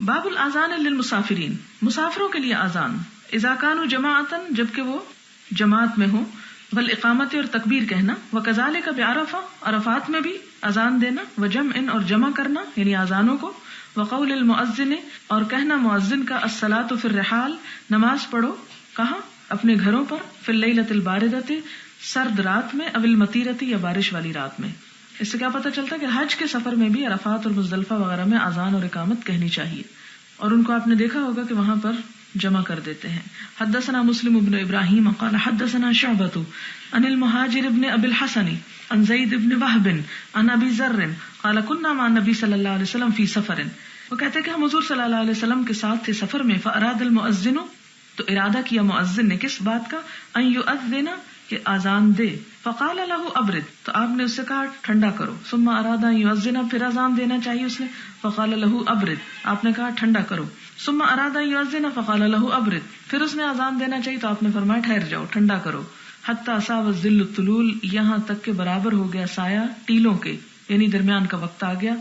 باب الاذان للمسافرین، مسافروں کے لیے اذان، اذا کانوا جماعتن، جبکہ وہ جماعت میں ہوں، والاقامت اور تکبیر کہنا، وکذالک بعرفہ، عرفات میں بھی اذان دینا، وجمع اور جمع کرنا یعنی اذانوں کو، وقول المؤذن اور کہنا مؤذن کا، الصلاۃ فی الرحال، نماز پڑھو کہاں؟ اپنے گھروں پر، فی اللیلۃ الباردۃ، سرد رات میں، او المطیرۃ یا بارش والی رات میں۔ اس سے کیا پتہ چلتا ہے کہ حج کے سفر میں بھی عرفات اور مزدلفہ وغیرہ میں اذان اور اقامت کہنی چاہیے، اور ان کو آپ نے دیکھا ہوگا کہ وہاں پر جمع کر دیتے ہیں۔ حدثنا مسلم بن ابراہیم قال حدثنا شعبۃ عن المہاجر بن ابی الحسن عن زید بن وہب عن ابی ذر قال كنا مع النبي صلی اللہ علیہ وسلم فی سفر، وہ کہتے ہیں کہ ہم حضور صلی اللہ علیہ وسلم کے ساتھ تھے سفر میں، فاراد المؤذن، تو ارادہ کیا مؤذن نے کس بات کا؟ ان یؤذن، کہ اذان دے، فقال له ابرد، تو آپ نے اس سے کہا ٹھنڈا کرو، ثم اراد ان یؤذن، پھر اذان دینا چاہیے اس نے، فقال له ابرد، آپ نے کہا ٹھنڈا کرو، ثم اراد ان یؤذن فقال له ابرد، پھر اس نے اذان دینا چاہیے تو آپ نے فرمایا ٹھہر جاؤ، ٹھنڈا کرو، حتی صاب الظل الطلول، یہاں تک کہ برابر ہو گیا سایہ ٹیلوں کے، یعنی درمیان کا وقت آ گیا۔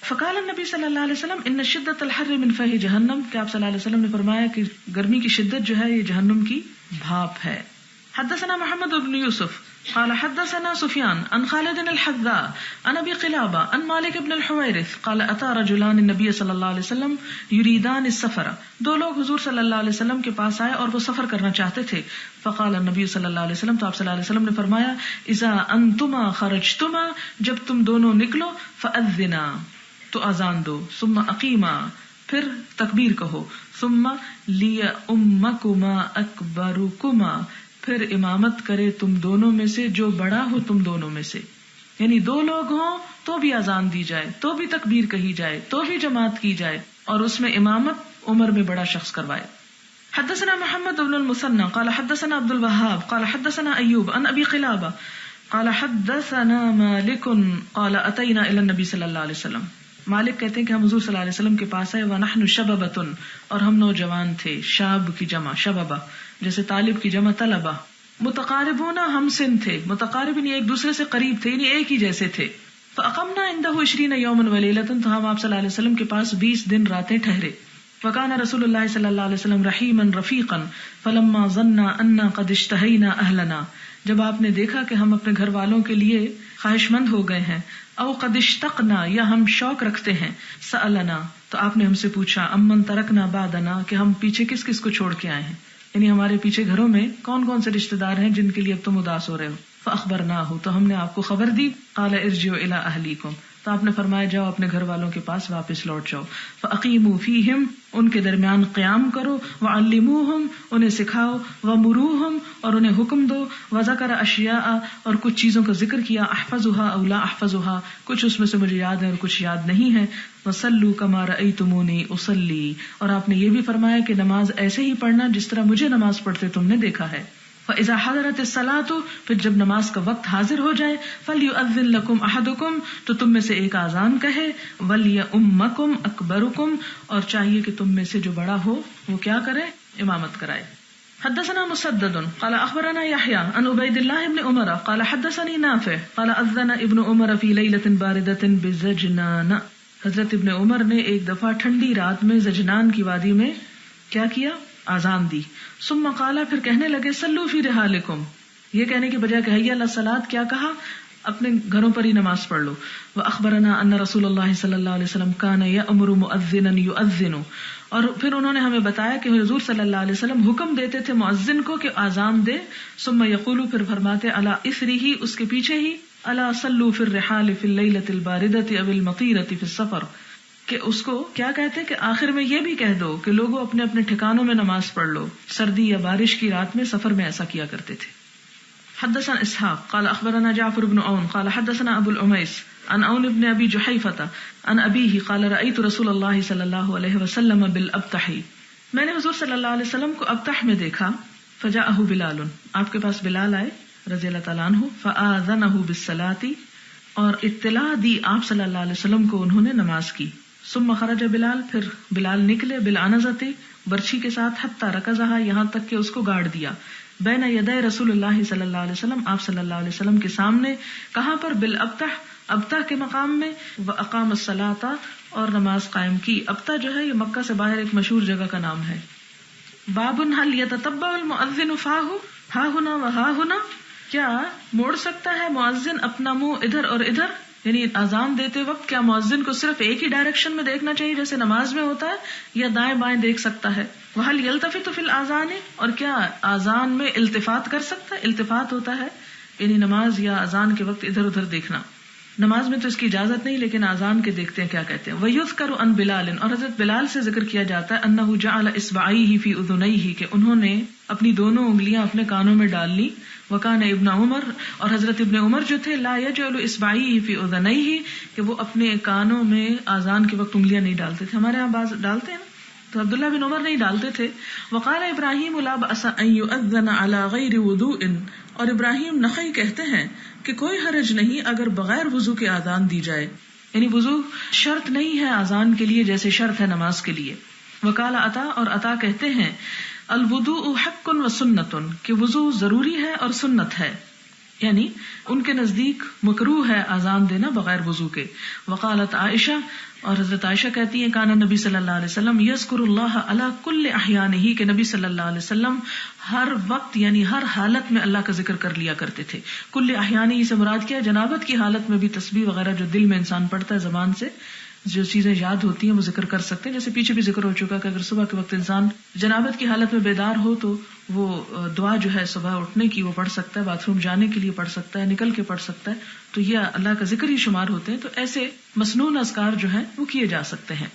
فقال النبی صلی اللہ علیہ وسلم ان شدت الحر من فیہ جہنم، کہ آپ صلی اللہ علیہ وسلم نے فرمایا کہ گرمی کی شدت جو ہے یہ جہنم کی بھاپ ہے۔ حدثنا محمد بن یوسف قال حدثنا سفیان عن خالد الحذاء عن ابی قلابہ عن مالک بن الحویرث قال اتى رجلان النبی صلی اللہ علیہ وسلم یریدان السفر، دو لوگ حضور صلی اللہ علیہ وسلم کے پاس آئے اور وہ سفر کرنا چاہتے تھے، فقال النبی صلی اللہ علیہ وسلم، تو آپ صلی اللہ علیہ وسلم نے فرمایا اذا انتما خرجتما، جب تم دونوں نکلو، فاذنا، تو اذان دو، ثم اقیما، پھر تکبیر کہو، ثم لیؤمکما اکبرکما، پھر امامت کرے تم دونوں میں سے جو بڑا ہو تم دونوں میں سے، یعنی دو لوگ ہوں تو بھی اذان دی جائے، تو بھی تکبیر کہی جائے، تو بھی جماعت کی جائے، اور اس میں امامت عمر میں بڑا شخص کروائے۔ حدثنا محمد بن المثنى قال حدثنا عبد الوهاب قال حدثنا ایوب عن ابی قلابہ قال حدثنا مالک قال اتینا الی النبی صلی اللہ علیہ وسلم، مالک کہتے ہیں کہ ہم حضور صلی اللہ علیہ وسلم کے پاس آئے، ونحن شببۃ، اور ہم نوجوان تھے، شاب کی جمع شببہ، جیسے طالب کی جمع طلبہ، متقاربون، ہم سن تھے، متقارب یعنی ایک دوسرے سے قریب تھے، یعنی ایک ہی جیسے تھے، فاقمنا عنده 20 یوما ولیلۃ، تو ہم آپ صلی اللہ علیہ وسلم کے پاس 20 دن راتیں ٹھہرے، وکان رسول اللہ صلی اللہ علیہ وسلم رحیما رفیقا فلما ظن انا قد اشتہینا اہلنا، جب آپ نے دیکھا کہ ہم اپنے گھر والوں کے لیے خواہش مند ہو گئے ہیں، او قد اشتقنا، یا ہم شوق رکھتے ہیں، سألنا، تو آپ نے ہم سے پوچھا، امن ترکنا بعدنا، کہ ہم پیچھے کس کس کو چھوڑ کے آئے ہیں، یعنی ہمارے پیچھے گھروں میں کون کون سے رشتہ دار ہیں جن کے لیے اب تم اداس ہو رہے ہو، فاخبرناہ، تو ہم نے آپ کو خبر دی، قال ارجعوا الی اہلیکم، تو آپ نے فرمایا جاؤ اپنے گھر والوں کے پاس واپس لوٹ جاؤ، فاقیموا فیہم، ان کے درمیان قیام کرو، وعلموہم، انہیں سکھاؤ، ومروہم، اور انہیں حکم دو، وذکر اشیاء، اور کچھ چیزوں کا ذکر کیا، احفظھا او لا احفظھا، کچھ اس میں سے مجھے یاد ہے اور کچھ یاد نہیں ہے، وصلوا کما رأیتمونی اصلی، اور آپ نے یہ بھی فرمایا کہ نماز ایسے ہی پڑھنا جس طرح مجھے نماز پڑھتے تم نے دیکھا ہے، فإذا حضرت الصلاۃ، پھر جب نماز کا وقت حاضر ہو جائے، فلیؤذن لکم احدکم، تو تم میں سے ایک اذان کہے، ولیؤمکم اکبرکم، اور چاہیے کہ تم میں سے جو بڑا ہو وہ کیا کرے؟ امامت کرائے۔ حدثنا مسدد قال اخبرنا يحيى عن عبيد الله بن عمر قال حدثني نافع قال اذن ابن عمر في ليلة باردة بزجنان، حضرت ابن عمر نے ایک دفعہ ٹھنڈی رات میں زجنان کی وادی میں کیا کیا؟ اذان دی، ثم قال، پھر کہنے لگے، صلوا فی رحالکم، یہ کہنے کے بجائے کہ حی علی الصلاۃ کیا کہا؟ اپنے گھروں پر ہی نماز پڑھ لو۔ واخبرنا ان رسول اللہ صلی اللہ علیہ وسلم کان یأمر مؤذنا یؤذن، اور پھر انہوں نے ہمیں بتایا کہ حضور صلی اللہ علیہ وسلم حکم دیتے تھے مؤذن کو کہ اذان دے، ثم یقول، پھر فرماتے، علی اثرہ، اس کے پیچھے ہی، الا صلوا فی الرحال فی اللیلۃ الباردۃ او المطیرۃ فی السفر، کہ اس کو کیا کہتے ہیں کہ آخر میں یہ بھی کہہ دو کہ لوگوں اپنے اپنے ٹھکانوں میں نماز پڑھ لو، سردی یا بارش کی رات میں سفر میں ایسا کیا کرتے تھے۔ حدثنا اسحاق قال اخبرنا جعفر بن عون قال حدثنا ابو العمیس عن عون بن ابی جحیفہ عن ابیہ قال رأیت رسول اللہ صلی اللہ علیہ وسلم بالابطح، میں نے حضور صلی اللہ علیہ وسلم کو ابطح میں دیکھا، فجاءہ بلال، آپ کے پاس بلال آئے رضی اللہ تعالیٰ عنہ، فآذنہ بالصلاۃ، اور اطلاع دی آپ صلی اللہ علیہ وسلم کو انہوں نے نماز کی، ثم خرج بلال، پھر بلال نکلے، بالعنزۃ، برچھی کے ساتھ، حتی رکزہا، یہاں تک کہ اس کو گاڑ دیا، بین یدی رسول اللہ صلی اللہ علیہ وسلم، آپ صلی اللہ علیہ وسلم کے سامنے، کہاں پر؟ بالابطح، ابطح کے مقام میں، واقام الصلاۃ، اور نماز قائم کی. ابتا جو ہے یہ مکہ سے باہر ایک مشہور جگہ کا نام ہے. بابن هل يتتبع المؤذن فاه ها هنا وها هنا، کیا موڑ سکتا ہے مؤذن اپنا منہ ادھر اور ادھر؟ یعنی اذان دیتے وقت کیا مؤذن کو صرف ایک ہی ڈائریکشن میں دیکھنا چاہیے جیسے نماز میں ہوتا ہے، یا دائیں بائیں دیکھ سکتا ہے؟ وهل يلتفت في الاذان، اور کیا اذان میں التفات کر سکتا ہے؟ التفات ہوتا ہے یعنی نماز یا اذان کے وقت ادھر ادھر دیکھنا. نماز میں تو اس کی اجازت نہیں، لیکن اذان کے دیکھتے ہیں کیا کہتے ہیں. وَيُذْكَرُ عَنْ بِلَالٍ، اور حضرت بلال سے ذکر کیا جاتا ہے أَنَّهُ جَعَلَ إِصْبَعَيْهِ فِي أُذُنَيْهِ، کہ انہوں نے اپنی دونوں انگلیاں اپنے کانوں میں ڈال لی. وَكَانَ ابن عمر، اور حضرت ابن عمر جو تھے لَا يَجْعَلُ إِصْبَعَيْهِ فِي أُذُنَيْهِ، کہ وہ اپنے کانوں میں اذان کے وقت انگلیاں نہیں ڈالتے تھے. ہمارے یہاں بعض ڈالتے ہیں تو عبداللہ بن عمر نہیں ڈالتے تھے. وقال ابراہیم لا بأس ان يؤذن على غیر وضوء، اور ابراہیم نخعی کہتے ہیں کہ کوئی حرج نہیں اگر بغیر وضو کے اذان دی جائے، یعنی وضو شرط نہیں ہے اذان کے لیے جیسے شرط ہے نماز کے لیے. وقال عطا، اور عطا کہتے ہیں الوضوء حق و سنت، کہ وضو ضروری ہے اور سنت ہے، یعنی ان کے نزدیک مکروہ ہے اذان دینا بغیر وضو کے. وقالت عائشہ، اور حضرت عائشہ کہتی ہیں کان نبی صلی اللہ علیہ وسلم یذکر اللہ علی کل احیانہ، کہ نبی صلی اللہ علیہ وسلم ہر وقت یعنی ہر حالت میں اللہ کا ذکر کر لیا کرتے تھے. کل احیانہ سے مراد کیا ہے؟ جنابت کی حالت میں بھی تسبیح وغیرہ جو دل میں انسان پڑھتا ہے زبان سے، جو چیزیں یاد ہوتی ہیں وہ ذکر کر سکتے ہیں. جیسے پیچھے بھی ذکر ہو چکا کہ اگر صبح کے وقت انسان جنابت کی حالت میں بیدار ہو تو وہ دعا جو ہے صبح اٹھنے کی وہ پڑھ سکتا ہے، باتھ روم جانے کے لیے پڑھ سکتا ہے، نکل کے پڑھ سکتا ہے، تو یہ اللہ کا ذکر ہی شمار ہوتے ہیں. تو ایسے مسنون اذکار جو ہیں وہ کیے جا سکتے ہیں.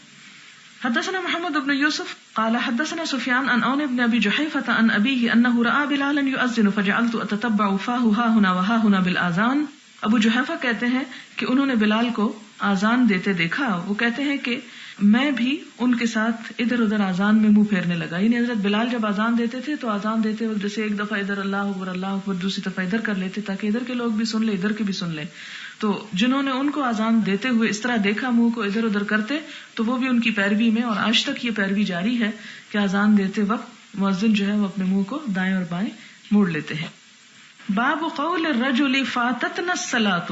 حدثنا محمد بن یوسف قال حدثنا سفیان عن عون بن ابی جحیفۃ عن ابیہ انہ رأى بلالا یؤذن فجعلت اتتبع فاه ها هنا وها هنا بالاذان. ابو جحیفہ کہتے ہیں کہ انہوں نے بلال کو آزان دیتے دیکھا. وہ کہتے ہیں کہ میں بھی ان کے ساتھ ادھر ادھر آزان میں منہ پھیرنے لگا. یعنی حضرت بلال جب آزان دیتے تھے تو آزان دیتے وقت جیسے ایک دفعہ ادھر اللہ اکبر دوسری دفعہ ادھر کر لیتے تاکہ ادھر کے لوگ بھی سن لیں ادھر کے بھی سن لیں. تو جنہوں نے ان کو آزان دیتے ہوئے اس طرح دیکھا منہ کو ادھر ادھر کرتے تو وہ بھی ان کی پیروی میں، اور آج تک یہ پیروی جاری ہے کہ آزان دیتے وقت مؤذن جو ہے وہ اپنے منہ کو دائیں اور بائیں موڑ لیتے ہیں. باب قول الرجل فاتتنا الصلاۃ،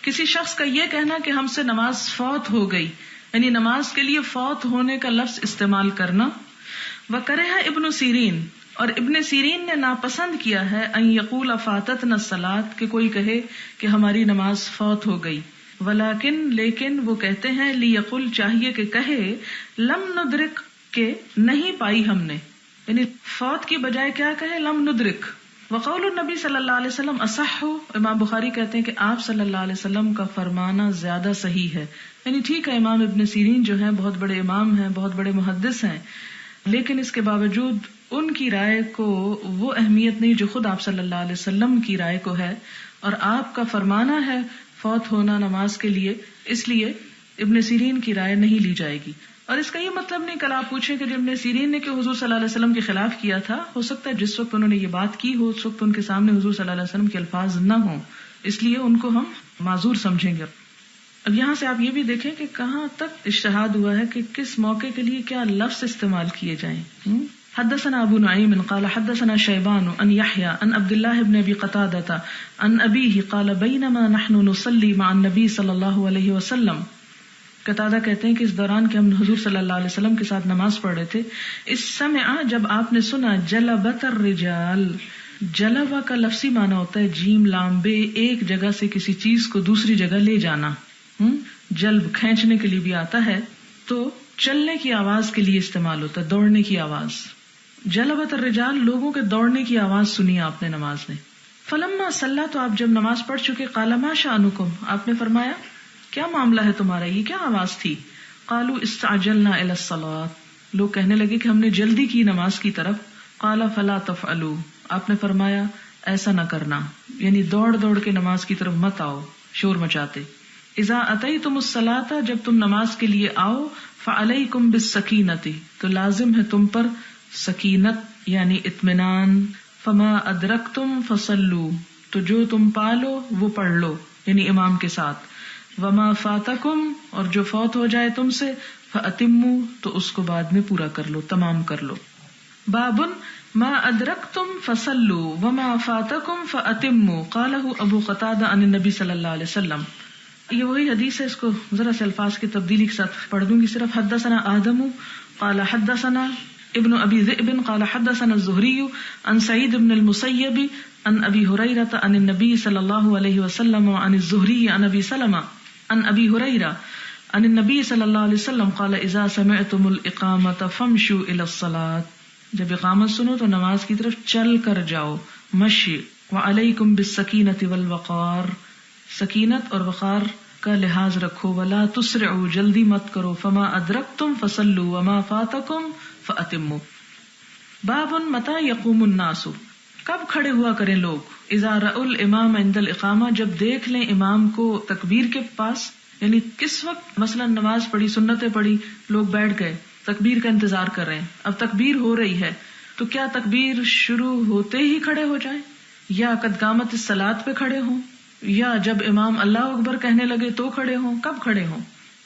کسی شخص کا یہ کہنا کہ ہم سے نماز فوت ہو گئی، یعنی نماز کے لیے فوت ہونے کا لفظ استعمال کرنا. وکرہ ابن سیرین، اور ابن سیرین نے ناپسند کیا ہے ان یقول فاتتنا الصلاۃ، کہ کوئی کہے کہ ہماری نماز فوت ہو گئی. ولیکن، لیکن وہ کہتے ہیں لیقل، چاہیے کہ کہے لم ندرک، کہ نہیں پائی ہم نے، یعنی فوت کی بجائے کیا کہے لم ندرک. وقول النبی صلی اللہ علیہ وسلم اصح، امام بخاری کہتے ہیں کہ آپ صلی اللہ علیہ وسلم کا فرمانا زیادہ صحیح ہے. یعنی ٹھیک ہے امام ابن سیرین جو ہیں بہت بڑے امام ہیں، بہت بڑے محدث ہیں، لیکن اس کے باوجود ان کی رائے کو وہ اہمیت نہیں جو خود آپ صلی اللہ علیہ وسلم کی رائے کو ہے، اور آپ کا فرمانا ہے فوت ہونا نماز کے لیے، اس لیے ابن سیرین کی رائے نہیں لی جائے گی. اور اس کا یہ مطلب نہیں کل آپ پوچھیں کہ جو ابن سیرین نے کہ حضور صلی اللہ علیہ وسلم کے خلاف کیا تھا، ہو سکتا ہے جس وقت انہوں نے یہ بات کی ہو اس وقت ان کے سامنے حضور صلی اللہ علیہ وسلم کے الفاظ نہ ہوں، اس لیے ان کو ہم معذور سمجھیں گے. اب یہاں سے آپ یہ بھی دیکھیں کہ کہاں تک اجتہاد ہوا ہے کہ کس موقع کے لیے کیا لفظ استعمال کیے جائیں. حدثنا ابو نعیم قال حدثنا شیبان عن یحیی عن عبد الله بن ابی قتادہ عن ابیہ قال بینما نحن نصلی مع النبی صلی اللہ علیہ وسلم. قتادہ کہتے ہیں کہ اس دوران کہ ہم حضور صلی اللہ علیہ وسلم کے ساتھ نماز پڑھ رہے تھے، اس سمع، جب آپ نے سنا، جلبت الرجال، جلبہ کا لفظی معنی ہوتا ہے جیم لام بے، ایک جگہ سے کسی چیز کو دوسری جگہ لے جانا. جلب کھینچنے کے لیے بھی آتا ہے، تو چلنے کی آواز کے لیے استعمال ہوتا ہے، دوڑنے کی آواز. جلبت الرجال، لوگوں کے دوڑنے کی آواز سنی آپ نے نماز میں. فلما صلی، تو آپ جب نماز پڑھ چکے، قال ما شأنکم، آپ نے فرمایا کیا معاملہ ہے تمہارا، یہ کیا آواز تھی. قالوا استعجلنا الى الصلاۃ، لوگ کہنے لگے کہ ہم نے جلدی کی نماز کی طرف. قال فلا تفعلوا، آپ نے فرمایا ایسا نہ کرنا، یعنی دوڑ دوڑ کے نماز کی طرف مت آؤ شور مچاتے. اذا اتیتم الصلاۃ، جب تم نماز کے لیے آؤ، فعلیکم بالسکینۃ، تو لازم ہے تم پر سکینت یعنی اطمینان. فما ادرکتم فصلوا، تو جو تم پالو وہ پڑھ لو یعنی امام کے ساتھ. وما فاتکم، اور جو فوت ہو جائے تم سے، فاتموا، تو اس کو بعد میں پورا کر لو، تمام کر لو. بابن ما ادرکتم فصلوا وما فاتکم فاتموا، قالہ ابو قتادہ عن النبی صلی اللہ علیہ وسلم. یہ وہی حدیث ہے، اس کو ذرا سے الفاظ کی تبدیلی کے ساتھ پڑھ دوں گی صرف. حدثنا آدم قال حدثنا ابن ابی ذئب قال حدثنا الزہری عن سعید بن المسیب عن ابی ہریرہ عن النبی صلی اللہ علیہ وسلم عن الزہری عن ابی سلمہ عن ابی ہریرہ عن النبی صلی اللہ علیہ وسلم قال اذا سمعتم الاقامۃ فامشوا الی الصلاۃ، جب اقامت سنو تو نماز کی طرف چل کر جاؤ، مشی. وعلیکم بالسکینۃ والوقار، سکینت اور وقار کا لحاظ رکھو. ولا تسرعوا، جلدی مت کرو. فما ادرکتم فصلوا وما فاتکم فاتموا. باب متى یقوم الناس، کب کھڑے ہوا کریں لوگ. اذا رأوا الامام عند الاقامہ، جب دیکھ لیں امام کو تکبیر کے پاس، یعنی کس وقت مثلا نماز پڑھی، سنتیں پڑھی، لوگ بیٹھ گئے، تکبیر کا انتظار کر رہے ہیں، اب تکبیر ہو رہی ہے تو کیا تکبیر شروع ہوتے ہی کھڑے ہو جائیں، یا قد قامت الصلاۃ پہ کھڑے ہوں، یا جب امام اللہ اکبر کہنے لگے تو کھڑے ہوں، کب کھڑے ہوں.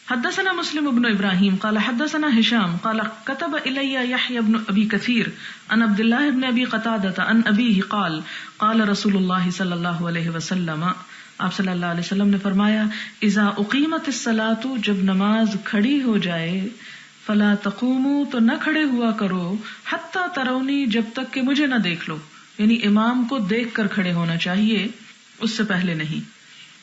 حدثنا مسلم بن ابراہیم قال حدثنا ہشام قال كتب الی یحیی بن ابی کثیر عن عبد اللہ بن ابی قتادہ عن ابیہ قال قال رسول اللہ صلی اللہ علیہ وسلم، آپ صلی اللہ علیہ وسلم نے فرمایا، اذا اقیمت الصلاۃ، جب نماز کھڑی ہو جائے، فلا تقوموا، تو نہ کھڑے ہوا کرو، حتی ترونی، جب تک کہ مجھے نہ دیکھ لو، یعنی امام کو دیکھ کر کھڑے ہونا چاہیے، اس سے پہلے نہیں.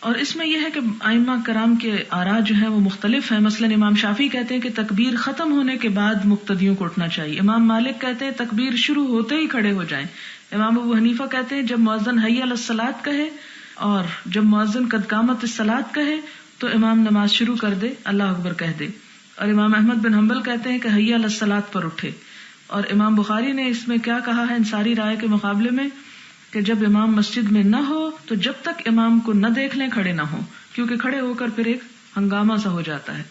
اور اس میں یہ ہے کہ ائمہ کرام کے آراء جو ہیں وہ مختلف ہیں. مثلا امام شافعی کہتے ہیں کہ تکبیر ختم ہونے کے بعد مقتدیوں کو اٹھنا چاہیے. امام مالک کہتے ہیں تکبیر شروع ہوتے ہی کھڑے ہو جائیں. امام ابو حنیفہ کہتے ہیں جب مؤذن حی علی الصلاۃ کہے اور جب مؤذن قد قامت الصلاۃ کہے تو امام نماز شروع کر دے، اللہ اکبر کہہ دے. اور امام احمد بن حنبل کہتے ہیں کہ حی علی الصلاۃ پر اٹھے. اور امام بخاری نے اس میں کیا کہا ہے ان ساری رائے کے مقابلے میں، کہ جب امام مسجد میں نہ ہو تو جب تک امام کو نہ دیکھ لیں کھڑے نہ ہوں، کیونکہ کھڑے ہو کر پھر ایک ہنگامہ سا ہو جاتا ہے.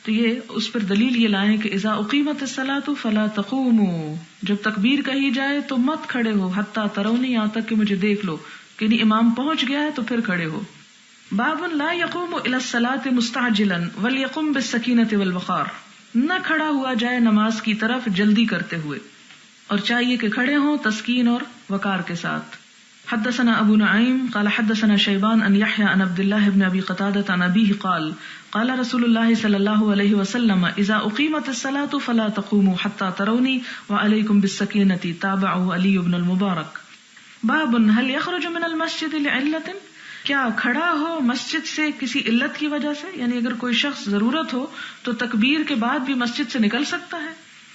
تو یہ اس پر دلیل یہ لائیں کہ اذا اقیمت الصلاۃ فلا تقوموا، جب تکبیر کہی جائے تو مت کھڑے ہو، حتی ترونی، یہاں تک کہ مجھے دیکھ لو، یعنی امام پہنچ گیا ہے تو پھر کھڑے ہو. باب لا یقوم الی الصلاۃ مستعجلا ولیقم بالسکینۃ والوقار، نہ کھڑا ہوا جائے نماز کی طرف جلدی کرتے ہوئے، اور چاہیے کہ کھڑے ہوں تسکین اور وقار کے ساتھ. حدثنا ابو نعیم قال حدثنا شیبان ان یحیی عن عبد اللہ بن ابی قتادہ عن ابیہ قال قال رسول اللہ صلی اللہ علیہ وسلم اذا اقیمت الصلاۃ فلا تقوموا حتى ترونی وعلیکم بالسکینۃ. تابعه علی بن المبارک. باب هل يخرج من المسجد لعلۃ، کیا کھڑا ہو مسجد سے کسی علت کی وجہ سے، یعنی اگر کوئی شخص ضرورت ہو تو تکبیر کے بعد بھی مسجد سے نکل سکتا ہے.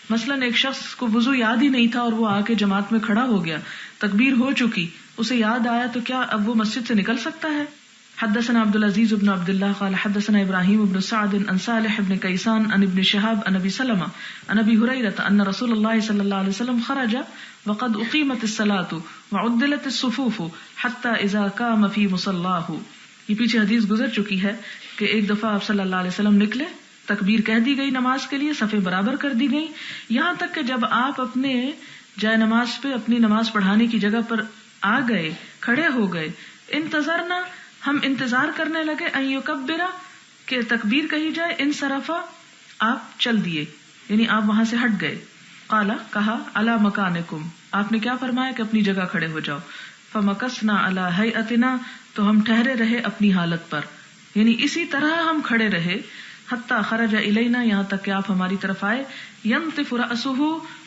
مثلا ایک شخص کو وضو یاد ہی نہیں تھا اور وہ آ کے جماعت میں کھڑا ہو گیا، تکبیر ہو چکی، اسے یاد آیا تو کیا اب وہ مسجد سے نکل سکتا ہے. حدثنا عبد العزیز بن عبد اللہ قال حدثنا ابراہیم بن سعد عن صالح بن کیسان عن ابن شہاب عن ابی سلمہ عن ابی ہریرہ ان رسول اللہ صلی اللہ علیہ وسلم خرج وقد اقیمت الصلاۃ وعدلت الصفوف حتى اذا قام في مصلاه. یہ پیچھے حدیث گزر چکی ہے کہ ایک دفعہ آپ صلی اللہ علیہ وسلم نکلے، تکبیر کہہ دی گئی نماز کے لیے، صفیں برابر کر دی گئی، یہاں تک کہ جب آپ اپنے جائے نماز پہ اپنی نماز پڑھانے کی جگہ پر آ گئے، کھڑے ہو گئے. انتظرنا، ہم انتظار کرنے لگے، ان یکبرا، کہ تکبیر کہی جائے، انصرفا، آپ چل دیے، یعنی آپ وہاں سے ہٹ گئے. قالا، کہا، علی مکانکم، آپ نے کیا فرمایا کہ اپنی جگہ کھڑے ہو جاؤ. فمکثنا علی ہیئتنا، تو ہم ٹھہرے رہے اپنی حالت پر، یعنی اسی طرح ہم کھڑے رہے. حتی خرج الینا، یہاں تک کہ آپ ہماری طرف آئے. ینطف رأسہ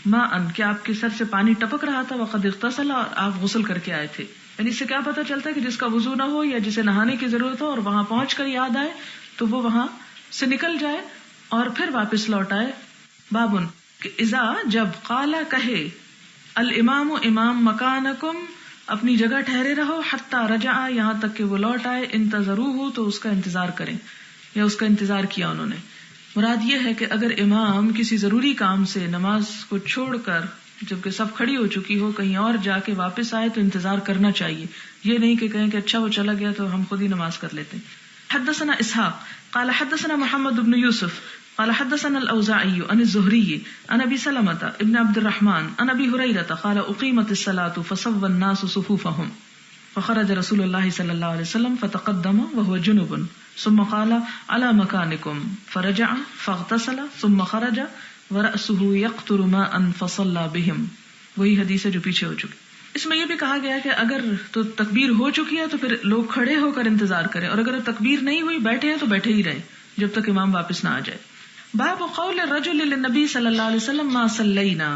ماء، کہ آپ کے سر سے پانی ٹپک رہا تھا. وقد اغتسل، اور آپ غسل کر کے آئے تھے. یعنی اس سے کیا پتہ چلتا ہے کہ جس کا وضو نہ ہو یا جسے نہانے کی ضرورت ہو اور وہاں پہنچ کر یاد آئے تو وہ وہاں سے نکل جائے اور پھر واپس لوٹ آئے. بابن، کہ اذا، جب، قالا، کہے، الامام، امام، مکانکم، اپنی جگہ ٹھہرے رہو، حتی رجع، یہاں تک کہ وہ لوٹ آئے، انتظروہ، تو اس کا انتظار کریں یا اس کا انتظار کیا انہوں نے. مراد یہ ہے کہ اگر امام کسی ضروری کام سے نماز کو چھوڑ کر جبکہ سب کھڑی ہو چکی ہو کہیں اور جا کے واپس آئے تو انتظار کرنا چاہیے، یہ نہیں کہ کہیں کہ اچھا وہ چلا گیا تو ہم خود ہی نماز کر لیتے. حدثنا اسحاق قال حدثنا محمد بن یوسف قال حدثنا الاوزاعی عن الزہری عن ابی سلمۃ ابن عبد الرحمن عن ابی ہریرہ قال اقیمت الصلاۃ فصوى الناس صفوفهم فخرج رسول اللہ صلی اللہ علیہ وسلم فتقدم وهو جنب ثم قال على مكانكم فرجع فاغتسل ثم خرج ورأسه يقطر ماء فصلى بهم. وہی حدیث ہے جو پیچھے ہو چکی. اس میں یہ بھی کہا گیا کہ اگر تو تکبیر ہو چکی ہے تو پھر لوگ کھڑے ہو کر انتظار کریں، اور اگر تکبیر نہیں ہوئی بیٹھے ہیں تو بیٹھے ہی رہیں جب تک امام واپس نہ آ جائے. باب قول الرجل للنبی صلی اللہ علیہ وسلم ما صلینا.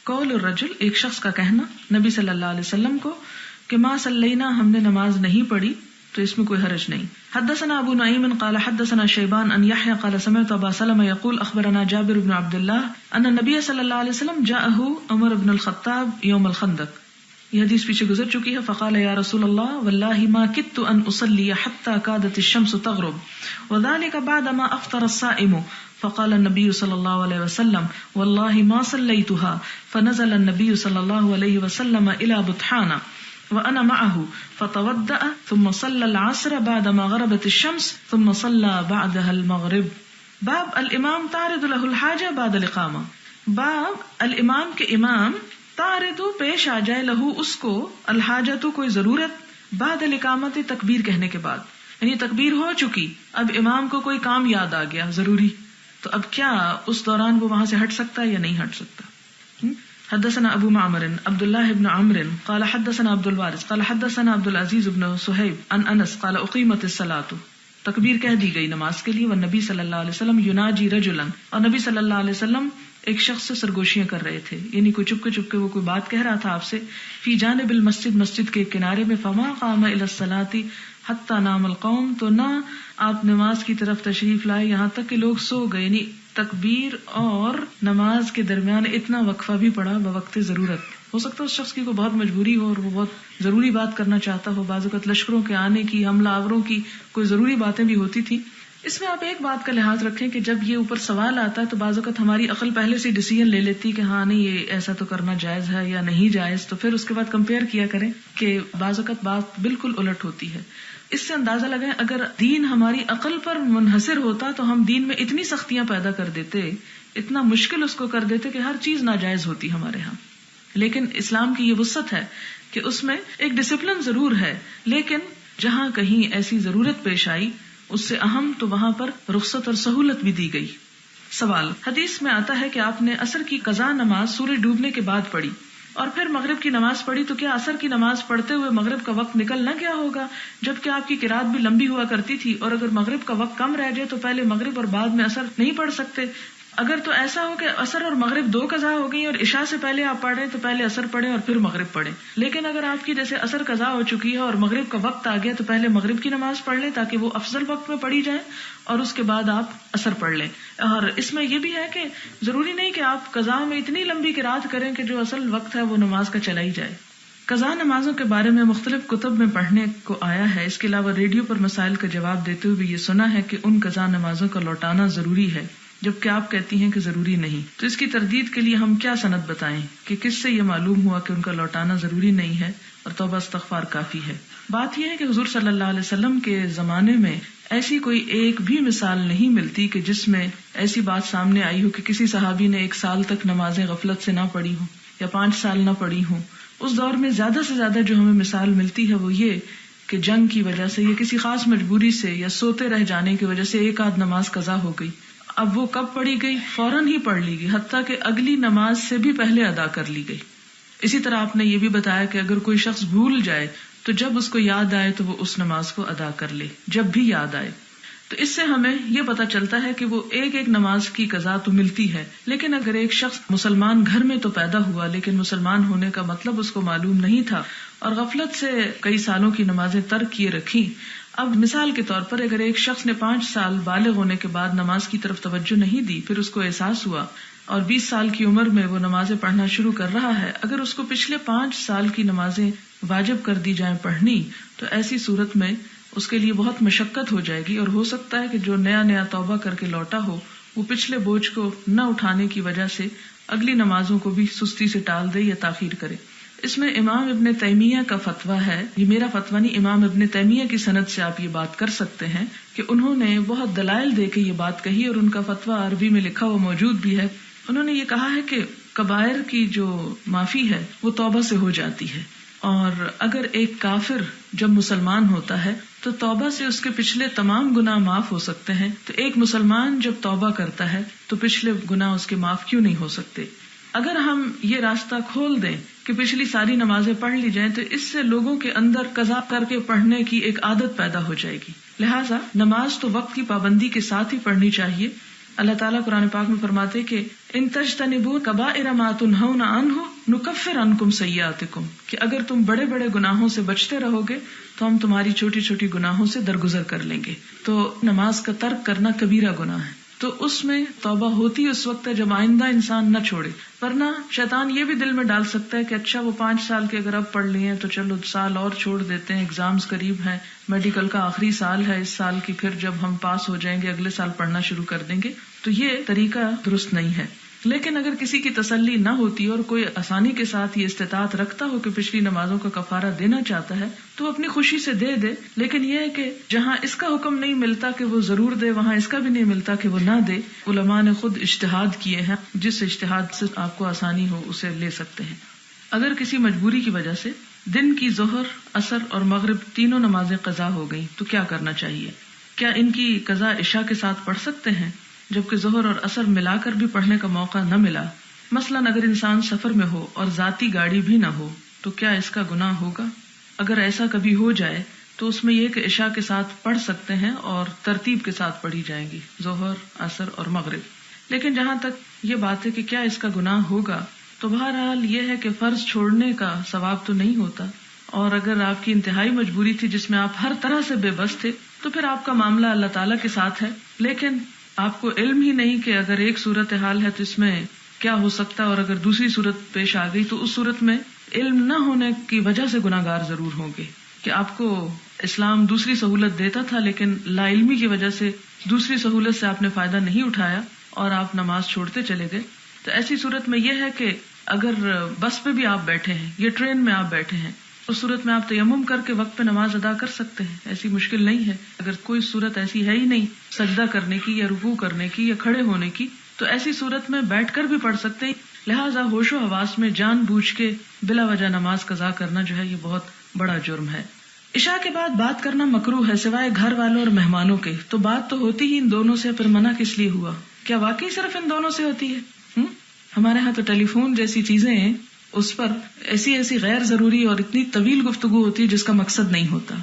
قول الرجل ایک شخص کا کہنا نبی صلی اللہ علیہ وسلم کو کہ ما صلینا ہم نے نماز نہیں پڑھی، تو اس میں کوئی حرج نہیں. حدثنا ابو نعیم قال حدثنا شیبان ان یحیی قال سمعت ابا سلمہ یقول اخبرنا جابر بن عبد اللہ ان النبی صلی اللہ علیہ وسلم جاءه عمر بن الخطاب یوم الخندق. یہ حدیث پیچھے گزر چکی ہے. فقال یا رسول اللہ واللہ ما کدت ان اصلی حتى كادت الشمس تغرب وذلك بعدما افطر الصائم. فقال النبي صلى الله عليه وسلم والله ما صليتها. فنزل النبي صلى الله عليه وسلم الى بطحان وانا معه فتودأ ثم صلى العصر بعدما غربت الشمس ثم صلى بعدها المغرب. باب الامام تعرض له الحاجة بعد الاقامة. باب الامام کے امام تعرض پیش آ جائے لہو اس کو الحاجت کوئی ضرورت بعد الاقامت تکبیر کہنے کے بعد، یعنی تکبیر ہو چکی اب امام کو کوئی کام یاد آ گیا ضروری، تو اب کیا اس دوران وہ وہاں سے ہٹ سکتا ہے یا نہیں ہٹ سکتا. حدثنا ابو معمر عبد الله بن عمرو قال حدثنا عبد الوارث قال حدثنا عبد العزيز بن صہیب عن انس قال اقیمت الصلاۃ. تکبیر کہہ دی گئی نماز کے لیے. والنبی صلی اللہ علیہ وسلم یناجی رجلا، اور نبی صلی اللہ علیہ وسلم ایک شخص سے سرگوشیاں کر رہے تھے، یعنی کوئی چپ کے وہ کوئی بات کہہ رہا تھا آپ سے. فی جانب المسجد، مسجد کے کنارے میں. فما قام الی الصلاۃ حتی نام القوم، تو نہ آپ نماز کی طرف تشریف لائے یہاں تک کہ لوگ سو گئے. یعنی تکبیر اور نماز کے درمیان اتنا وقفہ بھی پڑا بوقت ضرورت. ہو سکتا ہے اس شخص کی کوئی بہت مجبوری ہو اور وہ بہت ضروری بات کرنا چاہتا ہو. بعض اوقات لشکروں کے آنے کی، حملہ آوروں کی کوئی ضروری باتیں بھی ہوتی تھی. اس میں آپ ایک بات کا لحاظ رکھیں کہ جب یہ اوپر سوال آتا ہے تو بعض اوقات ہماری عقل پہلے سے ڈیسیژن لے لیتی کہ ہاں نہیں یہ ایسا تو کرنا جائز ہے یا نہیں جائز، تو پھر اس کے بعد کمپیئر کیا کریں کہ بعض اوقات بات بالکل الٹ ہوتی ہے. اس سے اندازہ لگائیں اگر دین ہماری عقل پر منحصر ہوتا تو ہم دین میں اتنی سختیاں پیدا کر دیتے، اتنا مشکل اس کو کر دیتے کہ ہر چیز ناجائز ہوتی ہمارے ہاں. لیکن اسلام کی یہ وسعت ہے کہ اس میں ایک ڈسپلن ضرور ہے، لیکن جہاں کہیں ایسی ضرورت پیش آئی اس سے اہم تو وہاں پر رخصت اور سہولت بھی دی گئی. سوال، حدیث میں آتا ہے کہ آپ نے عصر کی قضا نماز سورج ڈوبنے کے بعد پڑھی اور پھر مغرب کی نماز پڑھی، تو کیا عصر کی نماز پڑھتے ہوئے مغرب کا وقت نکل نہ گیا ہوگا؟ جبکہ آپ کی قرات بھی لمبی ہوا کرتی تھی، اور اگر مغرب کا وقت کم رہ جائے تو پہلے مغرب اور بعد میں عصر نہیں پڑھ سکتے. اگر تو ایسا ہو کہ عصر اور مغرب دو قضا ہو گئی اور عشاء سے پہلے آپ پڑھ رہے تو پہلے عصر پڑھیں اور پھر مغرب پڑھیں. لیکن اگر آپ کی جیسے عصر قضا ہو چکی ہے اور مغرب کا وقت آ گیا تو پہلے مغرب کی نماز پڑھ لیں تاکہ وہ افضل وقت میں پڑھی جائے، اور اس کے بعد آپ عصر پڑھ لیں. اور اس میں یہ بھی ہے کہ ضروری نہیں کہ آپ قضا میں اتنی لمبی قرات کریں کہ جو اصل وقت ہے وہ نماز کا چلا ہی جائے. قضا نمازوں کے بارے میں مختلف کتب میں پڑھنے کو آیا ہے. اس کے علاوہ ریڈیو پر مسائل کا جواب دیتے ہوئے یہ سنا ہے کہ ان قضا نمازوں کا لوٹانا ضروری ہے، جبکہ آپ کہتی ہیں کہ ضروری نہیں. تو اس کی تردید کے لیے ہم کیا سند بتائیں کہ کس سے یہ معلوم ہوا کہ ان کا لوٹانا ضروری نہیں ہے اور توبہ استغفار کافی ہے؟ بات یہ ہے کہ حضور صلی اللہ علیہ وسلم کے زمانے میں ایسی کوئی ایک بھی مثال نہیں ملتی کہ جس میں ایسی بات سامنے آئی ہو کہ کسی صحابی نے 1 سال تک نمازیں غفلت سے نہ پڑھی ہوں یا 5 سال نہ پڑھی ہوں. اس دور میں زیادہ سے زیادہ جو ہمیں مثال ملتی ہے وہ یہ کہ جنگ کی وجہ سے یا کسی خاص مجبوری سے یا سوتے رہ جانے کی وجہ سے 1 آدھ نماز قضا ہو گئی. اب وہ کب پڑھی گئی؟ فوراً ہی پڑھ لی گئی، حتیٰ کہ اگلی نماز سے بھی پہلے ادا کر لی گئی. اسی طرح آپ نے یہ بھی بتایا کہ اگر کوئی شخص بھول جائے تو جب اس کو یاد آئے تو وہ اس نماز کو ادا کر لے، جب بھی یاد آئے. تو اس سے ہمیں یہ پتا چلتا ہے کہ وہ ایک نماز کی قضا تو ملتی ہے، لیکن اگر ایک شخص مسلمان گھر میں تو پیدا ہوا لیکن مسلمان ہونے کا مطلب اس کو معلوم نہیں تھا اور غفلت سے کئی سالوں کی نمازیں ترک کیے رکھی. اب مثال کے طور پر اگر ایک شخص نے 5 سال بالغ ہونے کے بعد نماز کی طرف توجہ نہیں دی، پھر اس کو احساس ہوا اور 20 سال کی عمر میں وہ نمازیں پڑھنا شروع کر رہا ہے، اگر اس کو پچھلے 5 سال کی نمازیں واجب کر دی جائیں پڑھنی، تو ایسی صورت میں اس کے لیے بہت مشقت ہو جائے گی، اور ہو سکتا ہے کہ جو نیا توبہ کر کے لوٹا ہو وہ پچھلے بوجھ کو نہ اٹھانے کی وجہ سے اگلی نمازوں کو بھی سستی سے ٹال دے یا تاخیر کرے. اس میں امام ابن تیمیہ کا فتویٰ ہے، یہ میرا فتویٰ نہیں، امام ابن تیمیہ کی سند سے آپ یہ بات کر سکتے ہیں کہ انہوں نے بہت دلائل دے کے یہ بات کہی، اور ان کا فتویٰ عربی میں لکھا ہوا موجود بھی ہے. انہوں نے یہ کہا ہے کہ کبائر کی جو معافی ہے وہ توبہ سے ہو جاتی ہے، اور اگر ایک کافر جب مسلمان ہوتا ہے تو توبہ سے اس کے پچھلے تمام گناہ معاف ہو سکتے ہیں، تو ایک مسلمان جب توبہ کرتا ہے تو پچھلے گناہ اس کے معاف کیوں نہیں ہو سکتے؟ اگر ہم یہ راستہ کھول دیں کہ پچھلی ساری نمازیں پڑھ لی جائیں تو اس سے لوگوں کے اندر قضا کر کے پڑھنے کی ایک عادت پیدا ہو جائے گی. لہٰذا نماز تو وقت کی پابندی کے ساتھ ہی پڑھنی چاہیے. اللہ تعالیٰ قرآن پاک میں فرماتے کہ ان تجتنبوا کبائر ما تنہون عنہ نکفر عنکم سیئاتکم، کہ اگر تم بڑے بڑے گناہوں سے بچتے رہو گے تو ہم تمہاری چھوٹی چھوٹی گناہوں سے درگزر کر لیں گے. تو نماز کا ترک کرنا کبیرہ گناہ ہے، تو اس میں توبہ ہوتی اس وقت ہے جب آئندہ انسان نہ چھوڑے، ورنہ شیطان یہ بھی دل میں ڈال سکتا ہے کہ اچھا وہ 5 سال کے اگر اب پڑھ لیے ہیں تو چلو سال اور چھوڑ دیتے ہیں، ایگزامز قریب ہیں، میڈیکل کا آخری سال ہے اس سال کی، پھر جب ہم پاس ہو جائیں گے اگلے سال پڑھنا شروع کر دیں گے. تو یہ طریقہ درست نہیں ہے. لیکن اگر کسی کی تسلی نہ ہوتی اور کوئی آسانی کے ساتھ یہ استطاعت رکھتا ہو کہ پچھلی نمازوں کا کفارہ دینا چاہتا ہے تو اپنی خوشی سے دے دے، لیکن یہ ہے کہ جہاں اس کا حکم نہیں ملتا کہ وہ ضرور دے، وہاں اس کا بھی نہیں ملتا کہ وہ نہ دے. علماء نے خود اجتہاد کیے ہیں، جس اجتہاد سے آپ کو آسانی ہو اسے لے سکتے ہیں. اگر کسی مجبوری کی وجہ سے دن کی ظہر، عصر اور مغرب تینوں نمازیں قضا ہو گئیں تو کیا کرنا چاہیے؟ کیا ان کی قضا عشاء کے ساتھ پڑھ سکتے ہیں جبکہ ظہر اور عصر ملا کر بھی پڑھنے کا موقع نہ ملا؟ مثلاً اگر انسان سفر میں ہو اور ذاتی گاڑی بھی نہ ہو تو کیا اس کا گناہ ہوگا؟ اگر ایسا کبھی ہو جائے تو اس میں یہ کہ عشاء کے ساتھ پڑھ سکتے ہیں اور ترتیب کے ساتھ پڑھی جائیں گی، ظہر، عصر اور مغرب. لیکن جہاں تک یہ بات ہے کہ کیا اس کا گناہ ہوگا، تو بہرحال یہ ہے کہ فرض چھوڑنے کا ثواب تو نہیں ہوتا، اور اگر آپ کی انتہائی مجبوری تھی جس میں آپ ہر طرح سے بے بس تھے تو پھر آپ کا معاملہ اللہ تعالیٰ کے ساتھ ہے. لیکن آپ کو علم ہی نہیں کہ اگر ایک صورتحال ہے تو اس میں کیا ہو سکتا ہے، اور اگر دوسری صورت پیش آ گئی تو اس صورت میں علم نہ ہونے کی وجہ سے گناہ گار ضرور ہوں گے کہ آپ کو اسلام دوسری سہولت دیتا تھا لیکن لا علمی کی وجہ سے دوسری سہولت سے آپ نے فائدہ نہیں اٹھایا اور آپ نماز چھوڑتے چلے گئے. تو ایسی صورت میں یہ ہے کہ اگر بس پہ بھی آپ بیٹھے ہیں یا ٹرین میں آپ بیٹھے ہیں، اس صورت میں آپ تیمم کر کے وقت پہ نماز ادا کر سکتے ہیں، ایسی مشکل نہیں ہے. اگر کوئی صورت ایسی ہے ہی نہیں سجدہ کرنے کی یا رکوع کرنے کی یا کھڑے ہونے کی تو ایسی صورت میں بیٹھ کر بھی پڑھ سکتے ہیں. لہٰذا ہوش و حواس میں جان بوجھ کے بلا وجہ نماز قضا کرنا جو ہے یہ بہت بڑا جرم ہے. عشاء کے بعد بات کرنا مکروہ ہے سوائے گھر والوں اور مہمانوں کے. تو بات تو ہوتی ہی ان دونوں سے، پھر منع کس لیے ہوا؟ کیا واقعی صرف ان دونوں سے ہوتی ہے؟ ہمارے ہاں تو ٹیلی فون جیسی چیزیں ہیں، اس پر ایسی غیر ضروری اور اتنی طویل گفتگو ہوتی ہے جس کا مقصد نہیں ہوتا،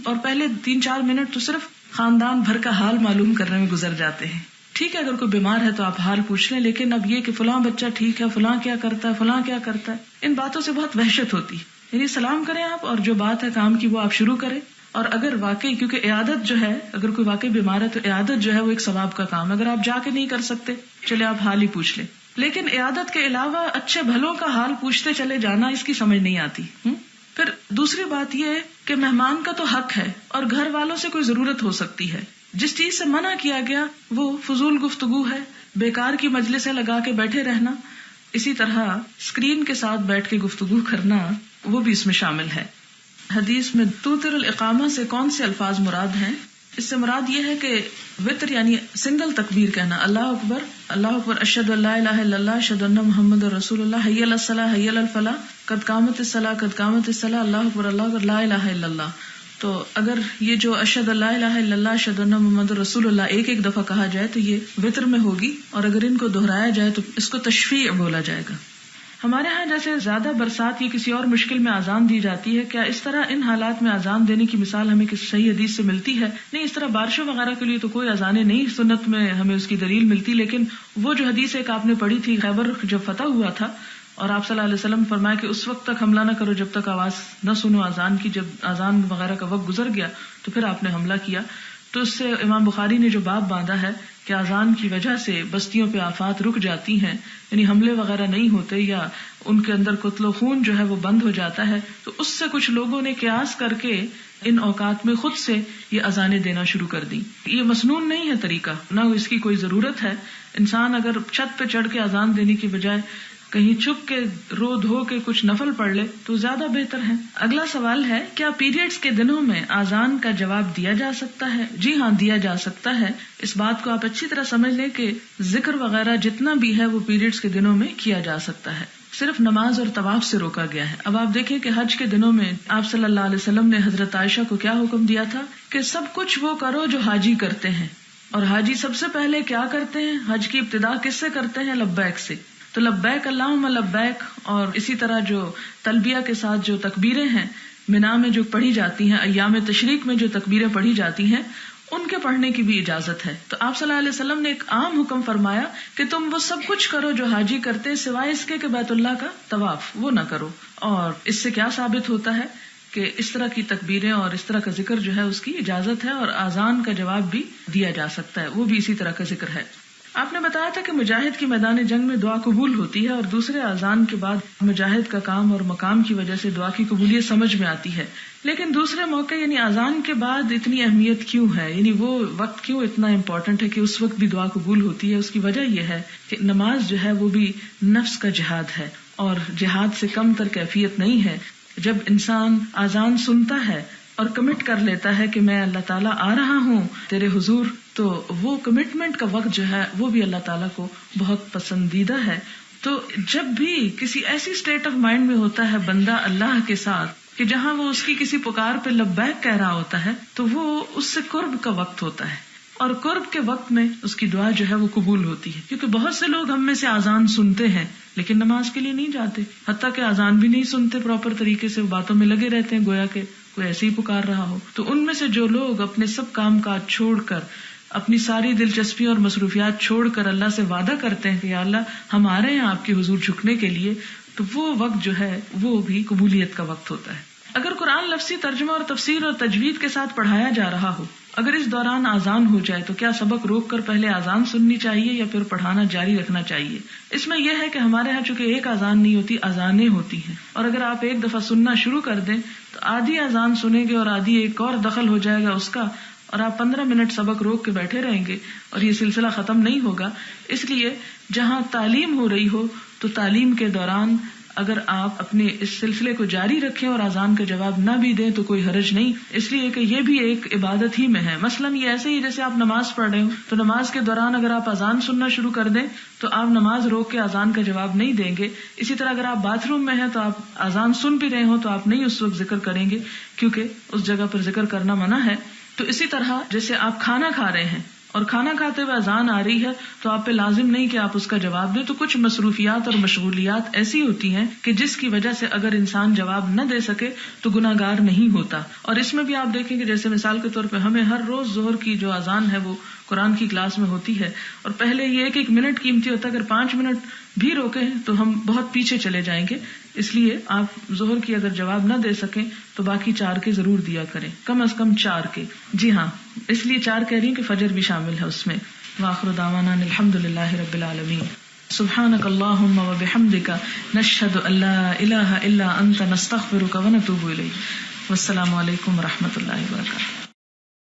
اور پہلے 3-4 منٹ تو صرف خاندان بھر کا حال معلوم کرنے میں گزر جاتے ہیں. ٹھیک ہے اگر کوئی بیمار ہے تو آپ حال پوچھ لیں، لیکن اب یہ کہ فلاں بچہ ٹھیک ہے، فلاں کیا کرتا ہے، فلاں کیا کرتا ہے، ان باتوں سے بہت وحشت ہوتی. یعنی سلام کریں آپ اور جو بات ہے کام کی وہ آپ شروع کریں. اور اگر واقعی، کیونکہ عیادت جو ہے اگر کوئی واقعی بیمار ہے تو عیادت جو ہے وہ ایک ثواب کا کام ہے. اگر آپ جا کے نہیں کر سکتے چلے آپ حال ہی پوچھ لیں. لیکن عیادت کے علاوہ اچھے بھلوں کا حال پوچھتے چلے جانا اس کی سمجھ نہیں آتی. پھر دوسری بات یہ ہے کہ مہمان کا تو حق ہے اور گھر والوں سے کوئی ضرورت ہو سکتی ہے. جس چیز سے منع کیا گیا وہ فضول گفتگو ہے، بیکار کی مجلسیں لگا کے بیٹھے رہنا. اسی طرح اسکرین کے ساتھ بیٹھ کے گفتگو کرنا وہ بھی اس میں شامل ہے. حدیث میں توتر الاقامہ سے کون سے الفاظ مراد ہیں؟ اس سے مراد یہ ہے کہ وطر یعنی سنگل تکبیر کہنا، اللہ اکبر، اللہ اکبر، اشہد ان لا الہ الا اللہ، اشہد ان محمد رسول اللہ، حی علی الصلاۃ، حی علی الفلاح، قد قامت الصلاۃ، قد قامت الصلاۃ، اللہ اکبر، اللہ اکبر، لا الہ الا اللہ. تو اگر یہ جو اشہد ان لا الہ الا اللہ، اشہد ان محمد رسول اللہ ایک دفعہ کہا جائے تو یہ وطر میں ہوگی، اور اگر ان کو دہرایا جائے تو اس کو تشفیع بولا جائے گا. ہمارے ہاں جیسے زیادہ برسات یا کسی اور مشکل میں اذان دی جاتی ہے، کیا اس طرح ان حالات میں اذان دینے کی مثال ہمیں کسی صحیح حدیث سے ملتی ہے؟ نہیں، اس طرح بارشوں وغیرہ کے لیے تو کوئی اذانیں نہیں سنت میں ہمیں اس کی دلیل ملتی. لیکن وہ جو حدیث ایک آپ نے پڑھی تھی خیبر جب فتح ہوا تھا اور آپ صلی اللہ علیہ وسلم فرمایا کہ اس وقت تک حملہ نہ کرو جب تک آواز نہ سنو اذان کی، جب اذان وغیرہ کا وقت گزر گیا تو پھر آپ نے حملہ کیا. تو اس سے امام بخاری نے جو باب باندھا ہے کہ اذان کی وجہ سے بستیوں پہ آفات رک جاتی ہیں، یعنی حملے وغیرہ نہیں ہوتے یا ان کے اندر قتل و خون جو ہے وہ بند ہو جاتا ہے. تو اس سے کچھ لوگوں نے قیاس کر کے ان اوقات میں خود سے یہ اذانیں دینا شروع کر دی. یہ مسنون نہیں ہے طریقہ، نہ اس کی کوئی ضرورت ہے. انسان اگر چھت پہ چڑھ کے اذان دینے کی بجائے کہیں چھپ کے رو دھو کے کچھ نفل پڑھ لے تو زیادہ بہتر ہے. اگلا سوال ہے، کیا پیریڈز کے دنوں میں اذان کا جواب دیا جا سکتا ہے؟ جی ہاں، دیا جا سکتا ہے. اس بات کو آپ اچھی طرح سمجھ لیں کہ ذکر وغیرہ جتنا بھی ہے وہ پیریڈز کے دنوں میں کیا جا سکتا ہے، صرف نماز اور طواف سے روکا گیا ہے. اب آپ دیکھیں کہ حج کے دنوں میں آپ صلی اللہ علیہ وسلم نے حضرت عائشہ کو کیا حکم دیا تھا کہ سب کچھ وہ کرو جو حاجی کرتے ہیں. اور حاجی سب سے پہلے کیا کرتے ہیں؟ حج کی ابتدا کس سے کرتے ہیں؟ لبیک سے. تو لبیک اللہم لبیک اور اسی طرح جو تلبیہ کے ساتھ جو تکبیریں ہیں منا میں جو پڑھی جاتی ہیں، ایام تشریق میں جو تکبیریں پڑھی جاتی ہیں، ان کے پڑھنے کی بھی اجازت ہے. تو آپ صلی اللہ علیہ وسلم نے ایک عام حکم فرمایا کہ تم وہ سب کچھ کرو جو حاجی کرتے سوائے اس کے کہ بیت اللہ کا طواف وہ نہ کرو. اور اس سے کیا ثابت ہوتا ہے کہ اس طرح کی تکبیریں اور اس طرح کا ذکر جو ہے اس کی اجازت ہے، اور اذان کا جواب بھی دیا جا سکتا ہے، وہ بھی اسی طرح کا ذکر ہے. آپ نے بتایا تھا کہ مجاہد کی میدان جنگ میں دعا قبول ہوتی ہے، اور دوسرے اذان کے بعد مجاہد کا کام اور مقام کی وجہ سے دعا کی قبولیت سمجھ میں آتی ہے. لیکن دوسرے موقع یعنی اذان کے بعد اتنی اہمیت کیوں ہے، یعنی وہ وقت کیوں اتنا امپورٹنٹ ہے کہ اس وقت بھی دعا قبول ہوتی ہے؟ اس کی وجہ یہ ہے کہ نماز جو ہے وہ بھی نفس کا جہاد ہے، اور جہاد سے کم تر کیفیت نہیں ہے. جب انسان اذان سنتا ہے اور کمٹ کر لیتا ہے کہ میں اللہ تعالیٰ آ رہا ہوں تیرے حضور، تو وہ کمٹمنٹ کا وقت جو ہے وہ بھی اللہ تعالیٰ کو بہت پسندیدہ ہے. تو جب بھی کسی ایسی اسٹیٹ آف مائنڈ میں ہوتا ہے بندہ اللہ کے ساتھ کہ جہاں وہ اس کی کسی پکار پہ لبیک کہہ رہا ہوتا ہے، تو وہ اس سے قرب کا وقت ہوتا ہے، اور قرب کے وقت میں اس کی دعا جو ہے وہ قبول ہوتی ہے. کیونکہ بہت سے لوگ ہم میں سے اذان سنتے ہیں لیکن نماز کے لیے نہیں جاتے، حتیٰ کہ اذان بھی نہیں سنتے پراپر طریقے سے، باتوں میں لگے رہتے ہیں گویا کہ کوئی ایسے ہی پکار رہا ہو. تو ان میں سے جو لوگ اپنے سب کام کاج چھوڑ کر، اپنی ساری دلچسپی اور مصروفیات چھوڑ کر اللہ سے وعدہ کرتے ہیں کہ یا اللہ ہم آ رہے ہیں آپ کے حضور جھکنے کے لیے، تو وہ وقت جو ہے وہ بھی قبولیت کا وقت ہوتا ہے. اگر قرآن لفظی ترجمہ اور تفسیر اور تجوید کے ساتھ پڑھایا جا رہا ہو، اگر اس دوران اذان ہو جائے تو کیا سبق روک کر پہلے اذان سننی چاہیے یا پھر پڑھانا جاری رکھنا چاہیے؟ اس میں یہ ہے کہ ہمارے ہاں چونکہ ایک اذان نہیں ہوتی، اذانیں ہوتی ہیں، اور اگر آپ ایک دفعہ سننا شروع کر دیں تو آدھی اذان سنیں گے اور آدھی ایک اور دخل ہو جائے گا اس کا، اور آپ 15 منٹ سبق روک کے بیٹھے رہیں گے اور یہ سلسلہ ختم نہیں ہوگا. اس لیے جہاں تعلیم ہو رہی ہو تو تعلیم کے دوران اگر آپ اپنے اس سلسلے کو جاری رکھیں اور اذان کا جواب نہ بھی دیں تو کوئی حرج نہیں، اس لیے کہ یہ بھی ایک عبادت ہی میں ہے. مثلاً یہ ایسے ہی جیسے آپ نماز پڑھ رہے ہو تو نماز کے دوران اگر آپ اذان سننا شروع کر دیں تو آپ نماز روک کے اذان کا جواب نہیں دیں گے. اسی طرح اگر آپ باتھ روم میں ہیں تو آپ اذان سن بھی رہے ہو تو آپ نہیں اس وقت ذکر کریں گے، کیونکہ اس جگہ پر ذکر کرنا منع ہے. تو اسی طرح جیسے آپ کھانا کھا رہے ہیں اور کھانا کھاتے ہوئے اذان آ رہی ہے تو آپ پہ لازم نہیں کہ آپ اس کا جواب دیں. تو کچھ مصروفیات اور مشغولیات ایسی ہوتی ہیں کہ جس کی وجہ سے اگر انسان جواب نہ دے سکے تو گناہ گار نہیں ہوتا. اور اس میں بھی آپ دیکھیں کہ جیسے مثال کے طور پہ ہمیں ہر روز ظہر کی جو اذان ہے وہ قرآن کی کلاس میں ہوتی ہے، اور پہلے یہ ایک منٹ قیمتی ہوتا ہے، اگر 5 منٹ بھی روکیں تو ہم بہت پیچھے چلے جائیں گے. اس لیے آپ ظہر کی اگر جواب نہ دے سکیں تو باقی 4 کے ضرور دیا کریں، کم از کم 4 کے. جی ہاں، اس لیے 4 کہہ رہی ہوں کہ فجر بھی شامل ہے اس میں. وآخر دعوانا الحمدللہ رب العالمین. سبحانک اللہم وبحمدک نشہد ان لا الہ الا انت نستغفرک ونتوب الیک. والسلام علیکم ورحمۃ اللہ وبرکاتہ.